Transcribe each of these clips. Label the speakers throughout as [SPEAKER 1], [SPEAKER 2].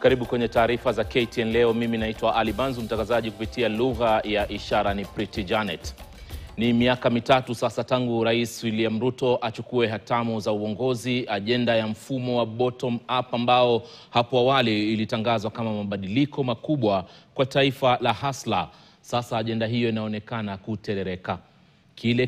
[SPEAKER 1] Karibu kwenye taarifa za KTN leo. Mimi naitwa Ali Banzu, mtangazaji kupitia lugha ya ishara ni Pretty Janet. Ni miaka mitatu sasa tangu Rais William Ruto achukue hatamu za uongozi. Ajenda ya mfumo wa bottom up ambao hapo awali ilitangazwa kama mabadiliko makubwa kwa taifa la hasla, sasa ajenda hiyo inaonekana kuterereka. Kile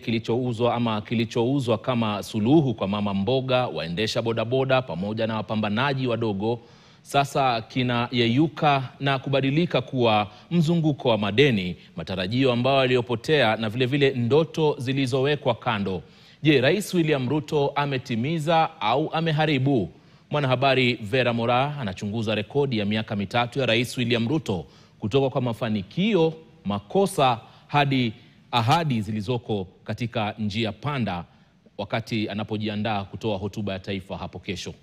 [SPEAKER 1] kilichouzwa kama suluhu kwa mama mboga, waendesha bodaboda pamoja na wapambanaji wadogo, sasa kinayeyuka na kubadilika kuwa mzunguko wa madeni, matarajio ambayo yaliyopotea na vile vile ndoto zilizowekwa kando. Je, Rais William Ruto ametimiza au ameharibu? Mwanahabari Vera Mora anachunguza rekodi ya miaka mitatu ya Rais William Ruto, kutoka kwa mafanikio, makosa hadi ahadi zilizoko katika njia panda, wakati anapojiandaa kutoa hotuba ya taifa hapo kesho.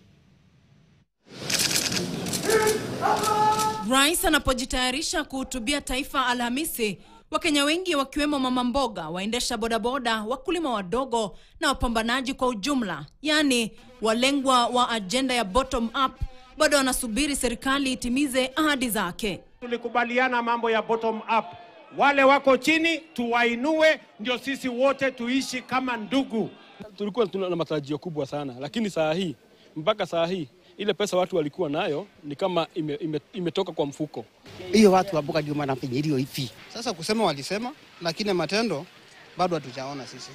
[SPEAKER 2] Rais anapojitayarisha kuhutubia taifa Alhamisi, Wakenya wengi wakiwemo mama mboga, waendesha bodaboda, wakulima wadogo na wapambanaji kwa ujumla, yani walengwa wa agenda ya bottom up, bado wanasubiri serikali itimize ahadi zake.
[SPEAKER 3] Tulikubaliana mambo ya bottom up. Wale wako chini tuwainue, ndio sisi wote tuishi kama ndugu.
[SPEAKER 4] Tulikuwa tuna matarajio kubwa sana, lakini mpaka saa hii ile pesa watu walikuwa nayo ni kama imetoka kwa mfuko.
[SPEAKER 5] Hiyo watu wabuka ndio wanafinyilio hivi. Sasa kusema walisema, lakini matendo bado hatujaona sisi.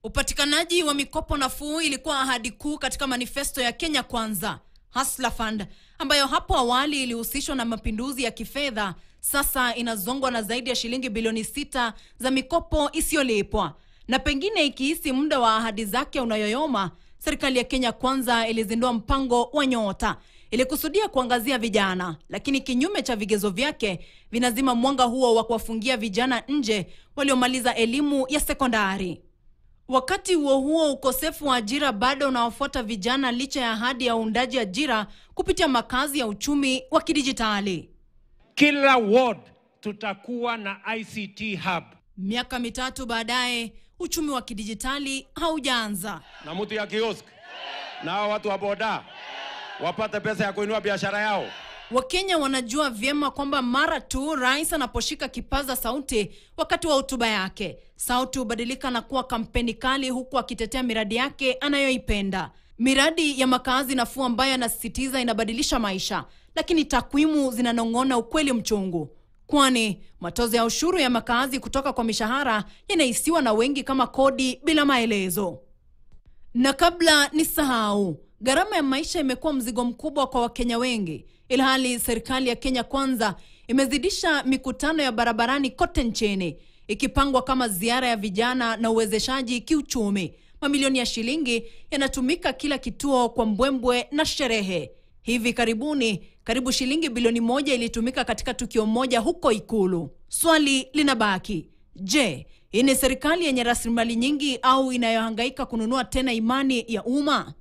[SPEAKER 2] Upatikanaji wa mikopo nafuu ilikuwa ahadi kuu katika manifesto ya Kenya Kwanza. Hustler Fund, ambayo hapo awali ilihusishwa na mapinduzi ya kifedha, sasa inazongwa na zaidi ya shilingi bilioni 6 za mikopo isiyolipwa. Na pengine ikihisi muda wa ahadi zake unayoyoma, serikali ya Kenya Kwanza ilizindua mpango wa Nyota ili kusudia kuangazia vijana, lakini kinyume cha vigezo vyake vinazima mwanga huo wa kuwafungia vijana nje waliomaliza elimu ya sekondari. Wakati huo ukosefu wa ajira bado unawafuata vijana licha ya ahadi ya uundaji ajira kupitia makazi ya uchumi wa kidijitali.
[SPEAKER 3] Kila ward tutakuwa na ICT hub.
[SPEAKER 2] Miaka mitatu baadaye, uchumi wa kidijitali haujaanza.
[SPEAKER 3] Na mtu ya kiosk na watu wa boda wapate pesa ya kuinua biashara yao.
[SPEAKER 2] Wakenya wanajua vyema kwamba mara tu rais anaposhika kipaza sauti wakati wa hotuba yake, sauti hubadilika na kuwa kampeni kali, huku akitetea miradi yake anayoipenda. Miradi ya makazi nafuu ambayo anasisitiza inabadilisha maisha, lakini takwimu zinanong'ona ukweli mchungu. Kwani matozo ya ushuru ya makazi kutoka kwa mishahara yanahisiwa na wengi kama kodi bila maelezo. Na kabla nisahau, gharama ya maisha imekuwa mzigo mkubwa kwa Wakenya wengi, ilhali serikali ya Kenya Kwanza imezidisha mikutano ya barabarani kote nchini, ikipangwa kama ziara ya vijana na uwezeshaji kiuchumi. Mamilioni ya shilingi yanatumika kila kituo kwa mbwembwe na sherehe. Hivi karibuni, karibu shilingi bilioni 1 ilitumika katika tukio moja huko Ikulu. Swali linabaki, je, hii ni serikali yenye rasilimali nyingi au inayohangaika kununua tena imani ya umma?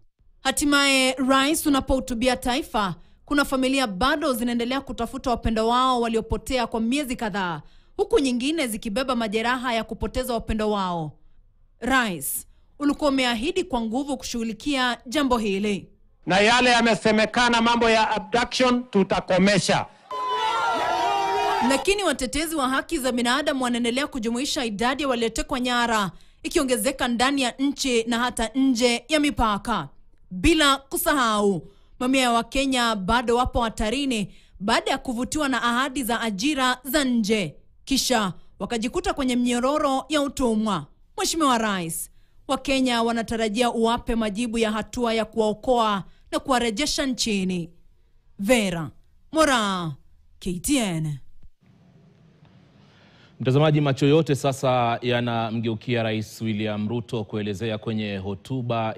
[SPEAKER 2] Hatimaye, rais unapohutubia taifa, kuna familia bado zinaendelea kutafuta wapendo wao waliopotea kwa miezi kadhaa, huku nyingine zikibeba majeraha ya kupoteza wapendo wao. Rais, ulikuwa umeahidi kwa nguvu kushughulikia jambo hili.
[SPEAKER 3] Na yale yamesemekana mambo ya abduction tutakomesha.
[SPEAKER 2] Lakini watetezi wa haki za binadamu wanaendelea kujumuisha idadi ya waliotekwa nyara ikiongezeka ndani ya nchi na hata nje ya mipaka. Bila kusahau, mamia ya Wakenya bado wapo hatarini baada ya kuvutiwa na ahadi za ajira za nje, kisha wakajikuta kwenye mnyororo ya utumwa. Mheshimiwa Rais, Wakenya wanatarajia uwape majibu ya hatua ya kuwaokoa na kuwarejesha nchini. Vera Mora, KTN.
[SPEAKER 1] Mtazamaji, macho yote sasa yanamgeukia Rais William Ruto kuelezea kwenye hotuba